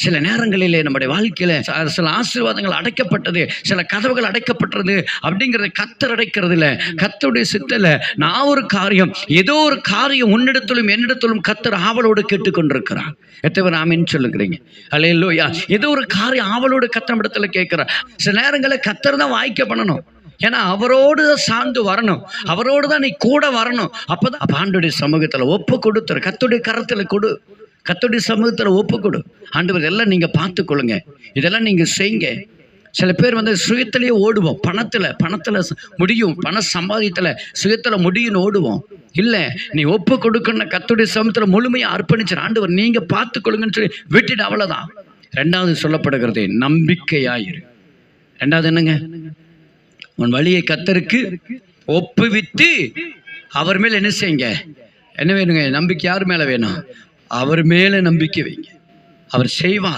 சில நேரங்களிலே நம்முடைய வாழ்க்கையில சில ஆசீர்வாதங்கள் அடைக்கப்பட்டது, சில கதவுகள் அடைக்கப்பட்டது அப்படிங்கிறத கர்த்தர் அடைக்கிறது இல்லை. கர்த்தருடைய சித்தல நான் ஒரு காரியம், ஏதோ ஒரு காரியம் உன்னிடத்திலும் என்னிடத்திலும் கர்த்தர் ஆவலோடு கேட்டுக்கொண்டிருக்கிறார். எத்தனை பேர் ஆமென் சொல்லுகிறீங்க? அல்லேலூயா. ஏதோ ஒரு காரியம் ஆவலோடு கர்த்தர் இடத்துல கேட்கிறார். சில நேரங்களில் கர்த்தர் தான் வாய்க்க பண்ணணும். ஏன்னா அவரோடு தான் சார்ந்து வரணும், அவரோடு தான் நீ கூட வரணும். அப்பதான் ஆண்டவருடைய சமூகத்தில் ஒப்பு கொடுத்துரு, கர்த்தருடைய கரத்தில் கொடு, கர்த்தருடைய சமூகத்தில் ஒப்பு கொடு. ஆண்டவர் எல்லாம் நீங்க பார்த்துக்கொள்ளுங்க, இதெல்லாம் நீங்க செய்யுங்க. சில பேர் சுயத்திலேயே ஓடுவோம், பணத்துல முடியும், பண சம்பாதியத்துல சுயத்துல முடியும்னு ஓடுவோம். இல்லை, நீ ஒப்பு கொடுக்கணும், கர்த்தருடைய சமூகத்தில் முழுமையா அர்ப்பணிச்சு ஆண்டவர் நீங்க பார்த்துக்கொள்ளுங்கன்னு சொல்லி விட்டுட்டு அவ்வளவுதான். ரெண்டாவது சொல்லப்படுகிறது நம்பிக்கையாயிரு. ரெண்டாவது என்னங்க? உன் வழியை கர்த்தருக்கு ஒப்புவித்து அவர் மேல் என்ன செய்யுங்க? என்ன வேணுங்க? நம்பிக்கை யார் மேல வேணும்? அவர் மேல நம்பிக்கை வைங்க, அவர் செய்வார்.